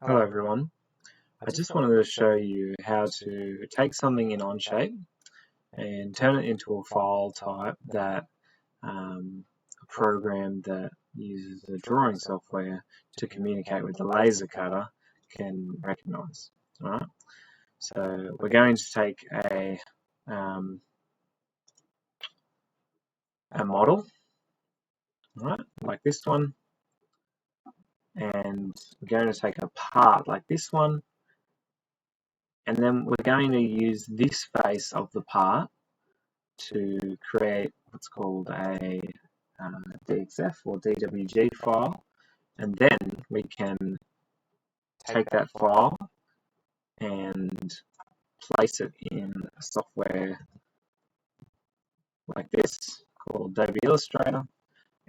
Hello everyone. I just wanted to show you how to take something in Onshape and turn it into a file type that a program that uses the drawing software to communicate with the laser cutter can recognize. Alright, so we're going to take a model, alright, like this one, and we're going to take a part like this one, and then we're going to use this face of the part to create what's called a DXF or DWG file, and then we can take that file and place it in a software like this called Adobe Illustrator,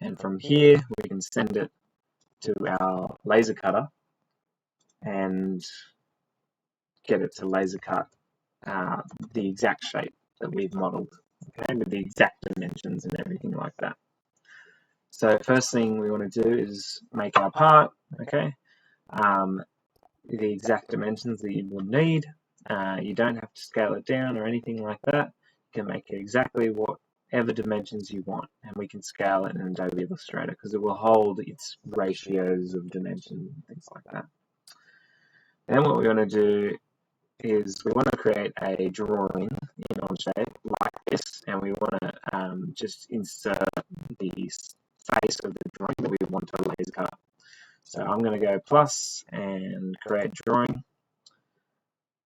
and from here we can send it to our laser cutter and get it to laser cut the exact shape that we've modeled, okay, with the exact dimensions and everything like that. So first thing we want to do is make our part, okay, the exact dimensions that you will need. You don't have to scale it down or anything like that. You can make it exactly whatever dimensions you want, and we can scale it in Adobe Illustrator because it will hold its ratios of dimensions and things like that. Then what we're going to do is we want to create a drawing in Onshape like this, and we want to just insert the face of the drawing that we want to laser cut. So I'm going to go plus and create drawing,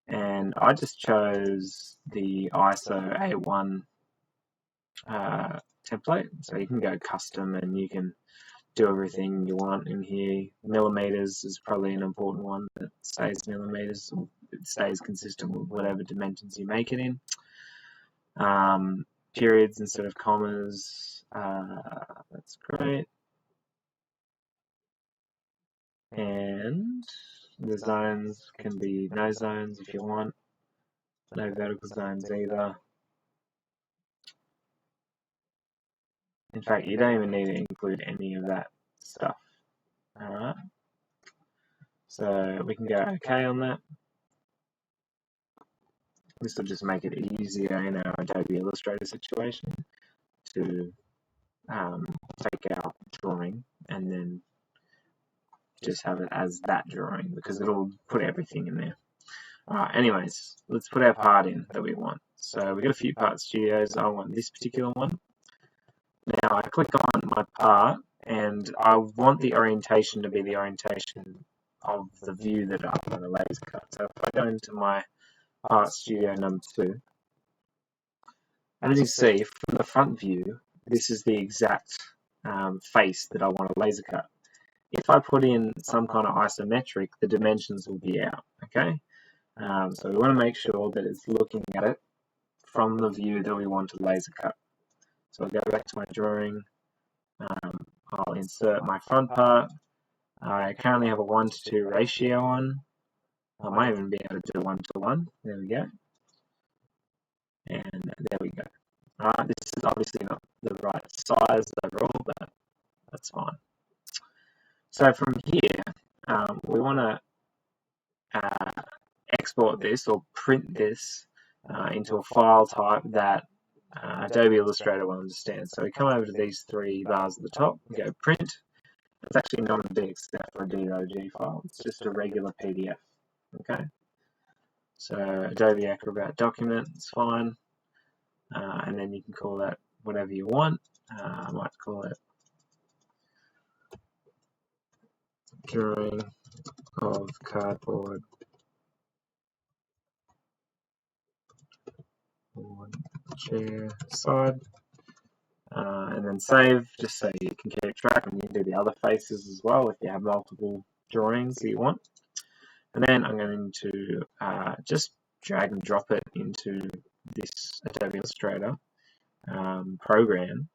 and I just chose the ISO A1 template, so you can go custom and you can do everything you want in here. Millimeters is probably an important one that stays millimeters, or it stays consistent with whatever dimensions you make it in. Periods instead of commas, that's great. And the zones can be no zones if you want, no vertical zones either. In fact, you don't even need to include any of that stuff. Alright, so we can go OK on that. This will just make it easier in our Adobe Illustrator situation to take our drawing and then just have it as that drawing, because it'll put everything in there. Alright, anyways, let's put our part in that we want. So we've got a few part studios. I want this particular one. Now I click on my part and I want the orientation to be the orientation of the view that I'm going to laser cut. So if I go into my part studio number 2, as you see from the front view, this is the exact face that I want to laser cut. If I put in some kind of isometric, the dimensions will be out, okay? So we want to make sure that it's looking at it from the view that we want to laser cut. So I'll go back to my drawing, I'll insert my front part. I currently have a 1:2 ratio on. I might even be able to do 1:1. There we go. And there we go. Alright, this is obviously not the right size overall, but that's fine. So from here, we want to export this or print this into a file type that Adobe Illustrator will understand. So we come over to these 3 bars at the top, we go print. It's actually not a DXF or a DOG file, it's just a regular PDF. Okay, so Adobe Acrobat document is fine, and then you can call that whatever you want. I might call it drawing of cardboard on chair side, and then save, just so you can keep track, and you can do the other faces as well if you have multiple drawings that you want. And then I'm going to just drag and drop it into this Adobe Illustrator program,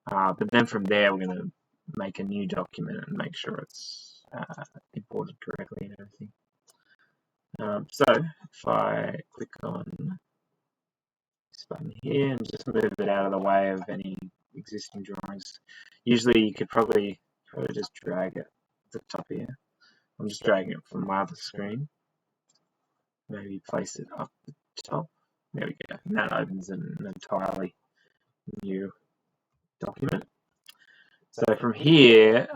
but then from there we're going to make a new document and make sure it's imported correctly and everything. So if I click on this button here and just move it out of the way of any existing drawings, usually you could probably just drag it at the top here. I'm just dragging it from my other screen. Maybe place it up the top. There we go. And that opens an entirely new document. So from here,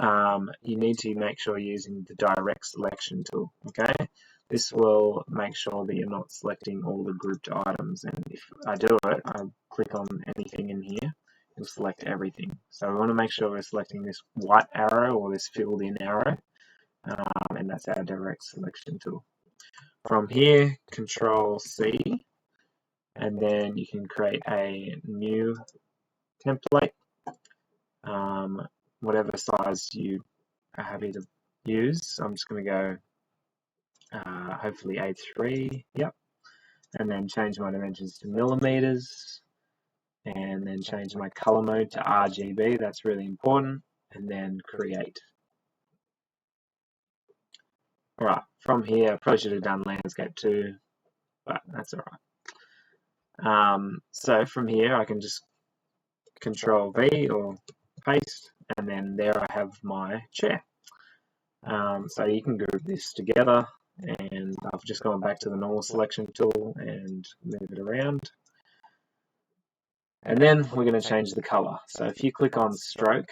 you need to make sure you're using the direct selection tool, okay? This will make sure that you're not selecting all the grouped items. And if I do it, I click on anything in here, it'll select everything. So we want to make sure we're selecting this white arrow or this filled in arrow, and that's our direct selection tool. From here, Control C, and then you can create a new template, whatever size you are happy to use. So I'm just going to go hopefully A3, yep, and then change my dimensions to millimeters, and then change my color mode to RGB, that's really important, and then create. Alright, from here I probably should have done landscape too, but that's alright. So from here I can just Control V or paste, and then there I have my chair. So you can group this together, and I've just gone back to the normal selection tool and move it around. And then we're going to change the color. So if you click on stroke,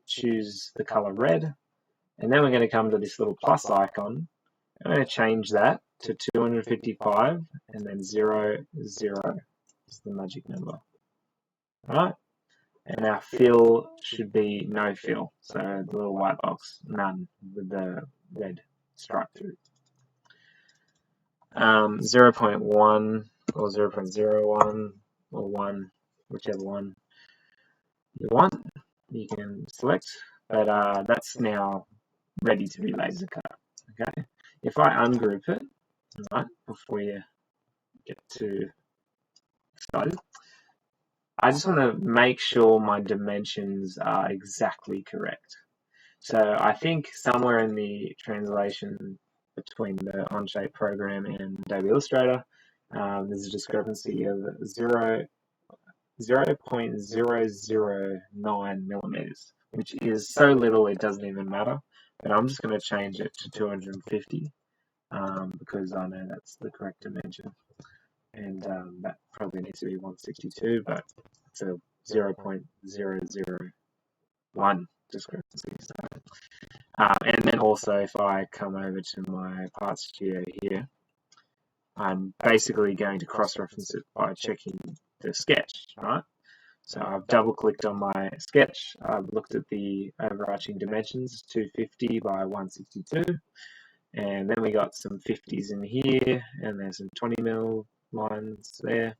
choose the color red, and then we're going to come to this little plus icon. I'm going to change that to 255, and then 0, 0 is the magic number. Alright, and our fill should be no fill, so the little white box, none, with the red stripe through. 0.1 or 0.01 or 1, whichever one you want, you can select, but that's now ready to be laser cut. Okay, if I ungroup it, right, before you get too excited, I just want to make sure my dimensions are exactly correct. So I think somewhere in the translation between the Onshape program and Adobe Illustrator, there's a discrepancy of 0.009 millimeters, which is so little it doesn't even matter. But I'm just going to change it to 250 because I know that's the correct dimension. And that probably needs to be 162, but it's a 0.001 discrepancy. So, and then also if I come over to my Part Studio here, I'm basically going to cross-reference it by checking the sketch, right? So I've double-clicked on my sketch, I've looked at the overarching dimensions, 250 by 162, and then we got some 50s in here, and there's some 20 mil lines there.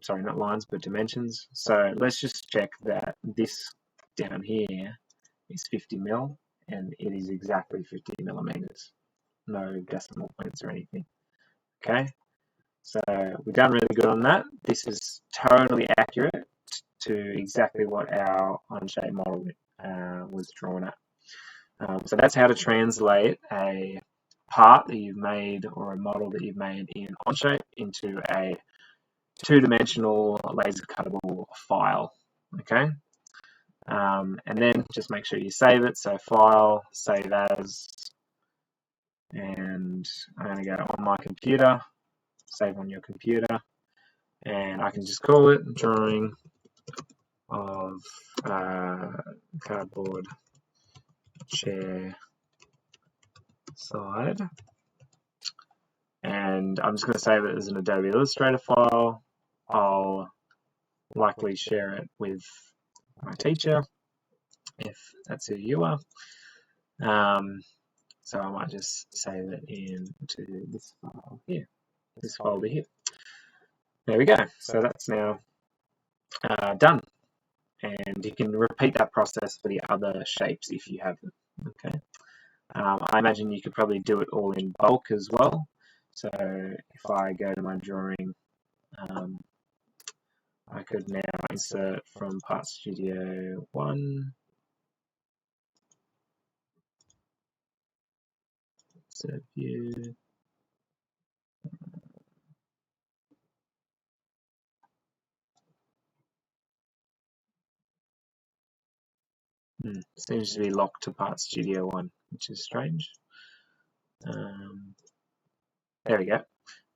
Sorry, not lines, but dimensions. So let's just check that this down here is 50 mil, and it is exactly 50 millimeters. No decimal points or anything. Okay, so we've done really good on that. This is totally accurate to exactly what our Onshape model was drawn at. So that's how to translate a part that you've made or a model that you've made in Onshape into a two-dimensional laser cuttable file. Okay, and then just make sure you save it. So file, save as, and I'm going to go on my computer, save on your computer, and I can just call it drawing of cardboard chair side, and I'm just going to save it as an Adobe Illustrator file. I'll likely share it with my teacher if that's who you are. So I might just save it into this file here, this folder here. There we go. So that's now done. And you can repeat that process for the other shapes if you have them. Okay. I imagine you could probably do it all in bulk as well. So if I go to my drawing, I could now insert from Part Studio 1. Insert view. Seems to be locked to Part Studio 1, which is strange. There we go.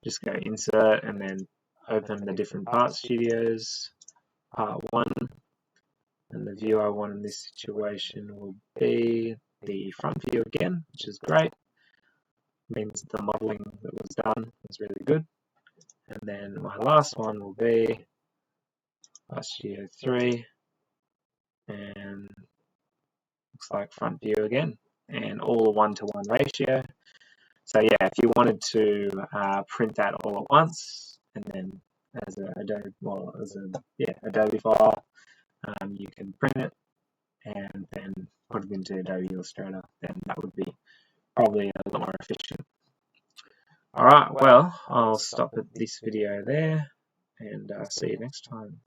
Just go Insert and then open the different Part Studios. Part 1, and the view I want in this situation will be the front view again, which is great. Means the modeling that was done was really good. And then my last one will be Part Studio 3, and looks like front view again, and all a 1-to-1 ratio. So yeah, if you wanted to print that all at once, and then as a Adobe file, you can print it and then put it into Adobe Illustrator. Then that would be probably a lot more efficient. All right, well, I'll stop at this video there, and see you next time.